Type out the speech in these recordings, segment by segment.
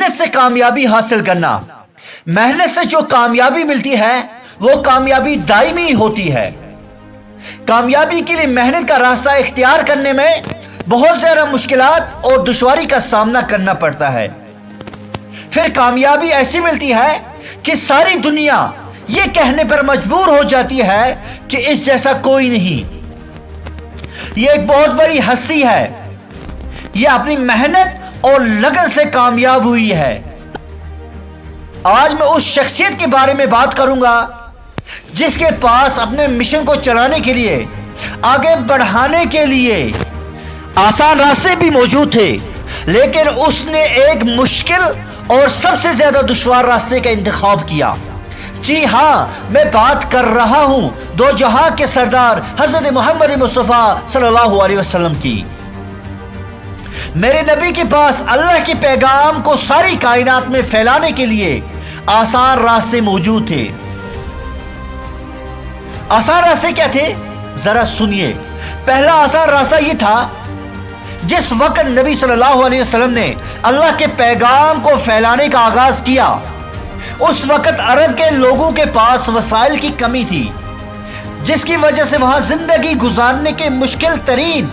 محنت سے کامیابی حاصل کرنا. محنت سے جو کامیابی ملتی ہے وہ کامیابی دائمی ہوتی ہے. کامیابی کے لیے محنت کا راستہ اختیار کرنے میں بہت زیادہ مشکلات اور دشواری کا سامنا کرنا پڑتا ہے. پھر کامیابی ایسی ملتی ہے کہ ساری دنیا یہ کہنے پر مجبور ہو جاتی ہے کہ اس جیسا کوئی نہیں. یہ ایک بہت بڑی ہستی ہے. یہ اپنی محنت اور لگن سے کامیاب ہوئی ہے. آج میں اس شخصیت کے بارے میں بات کروں گا جس کے پاس اپنے مشن کو چلانے کے لیے، آگے بڑھانے کے لیے آسان راستے بھی موجود تھے، لیکن اس نے ایک مشکل اور سب سے زیادہ دشوار راستے کا انتخاب کیا. جی ہاں، میں بات کر رہا ہوں دو جہاں کے سردار حضرت محمد مصطفیٰ صلی اللہ علیہ وسلم کی. میرے نبی کے پاس اللہ کے پیغام کو ساری کائنات میں پھیلانے کے لیے آسان راستے موجود تھے. آسان راستے کیا تھے؟ ذرا سنیے. پہلا آسان راستہ یہ تھا، جس وقت نبی صلی اللہ علیہ وسلم نے اللہ کے پیغام کو پھیلانے کا آغاز کیا، اس وقت عرب کے لوگوں کے پاس وسائل کی کمی تھی، جس کی وجہ سے وہاں زندگی گزارنے کے مشکل ترین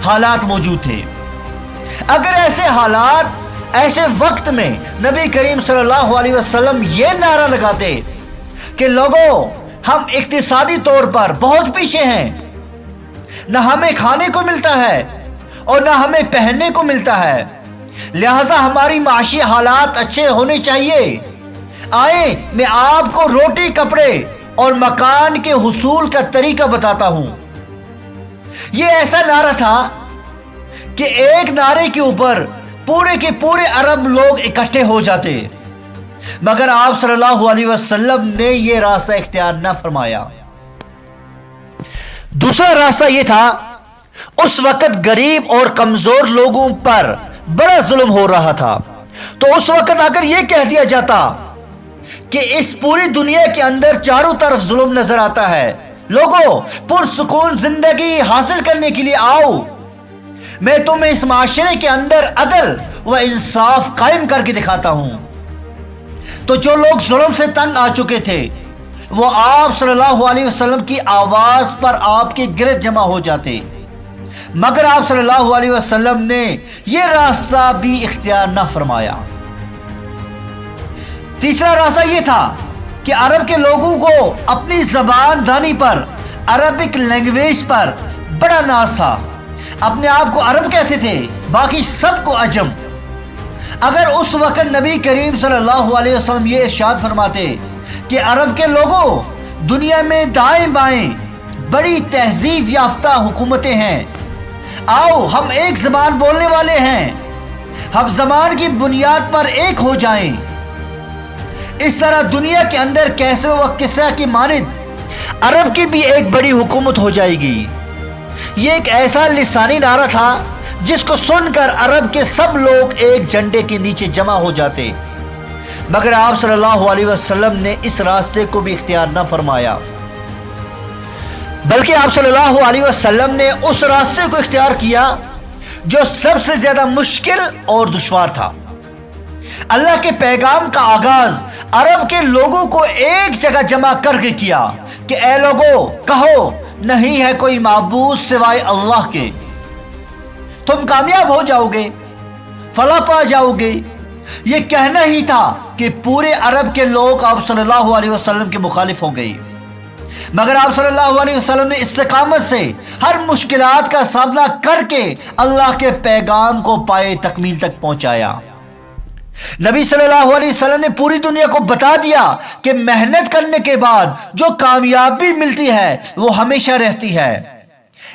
حالات موجود تھے. اگر ایسے حالات، ایسے وقت میں نبی کریم صلی اللہ علیہ وسلم یہ نعرہ لگاتے کہ لوگوں، ہم اقتصادی طور پر بہت پیچھے ہیں، نہ ہمیں کھانے کو ملتا ہے اور نہ ہمیں پہننے کو ملتا ہے، لہذا ہماری معاشی حالات اچھے ہونے چاہیے، آئیں میں آپ کو روٹی، کپڑے اور مکان کے حصول کا طریقہ بتاتا ہوں. یہ ایسا نعرہ تھا کہ ایک نعرے کے اوپر پورے کے پورے عرب لوگ اکٹھے ہو جاتے، مگر آپ صلی اللہ علیہ وسلم نے یہ راستہ اختیار نہ فرمایا. دوسرا راستہ یہ تھا، اس وقت غریب اور کمزور لوگوں پر بڑا ظلم ہو رہا تھا، تو اس وقت اگر یہ کہہ دیا جاتا کہ اس پوری دنیا کے اندر چاروں طرف ظلم نظر آتا ہے، لوگوں پرسکون زندگی حاصل کرنے کے لیے آؤ، میں تمہیں اس معاشرے کے اندر عدل و انصاف قائم کر کے دکھاتا ہوں. تو جو لوگ ظلم سے تنگ آ چکے تھے وہ آپ صلی اللہ علیہ وسلم کی آواز پر آپ کے گرد جمع ہو جاتے، مگر آپ صلی اللہ علیہ وسلم نے یہ راستہ بھی اختیار نہ فرمایا. تیسرا راستہ یہ تھا کہ عرب کے لوگوں کو اپنی زبان دانی پر، عربک لینگویج پر بڑا ناز تھا. اپنے آپ کو عرب کہتے تھے، باقی سب کو عجم. اگر اس وقت نبی کریم صلی اللہ علیہ وسلم یہ ارشاد فرماتے کہ عرب کے لوگوں، دنیا میں دائیں بائیں بڑی تہذیب یافتہ حکومتیں ہیں، آؤ ہم ایک زبان بولنے والے ہیں، ہم زبان کی بنیاد پر ایک ہو جائیں، اس طرح دنیا کے اندر کیسر و کسریٰ کی مانند عرب کی بھی ایک بڑی حکومت ہو جائے گی. یہ ایک ایسا لسانی نعرہ تھا جس کو سن کر عرب کے سب لوگ ایک جھنڈے کے نیچے جمع ہو جاتے، مگر آپ صلی اللہ علیہ وسلم نے اس راستے کو بھی اختیار نہ فرمایا، بلکہ آپ صلی اللہ علیہ وسلم نے اس راستے کو اختیار کیا جو سب سے زیادہ مشکل اور دشوار تھا. اللہ کے پیغام کا آغاز عرب کے لوگوں کو ایک جگہ جمع کر کے کیا کہ اے لوگوں، کہو نہیں ہے کوئی معبود سوائے اللہ کے، تم کامیاب ہو جاؤ گے، فلاح پا جاؤ گے. یہ کہنا ہی تھا کہ پورے عرب کے لوگ آپ صلی اللہ علیہ وسلم کے مخالف ہو گئے، مگر آپ صلی اللہ علیہ وسلم نے استقامت سے ہر مشکلات کا سامنا کر کے اللہ کے پیغام کو پائے تکمیل تک پہنچایا. نبی صلی اللہ علیہ وسلم نے پوری دنیا کو بتا دیا کہ محنت کرنے کے بعد جو کامیابی ملتی ہے وہ ہمیشہ رہتی ہے،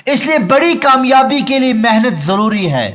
اس لیے بڑی کامیابی کے لیے محنت ضروری ہے.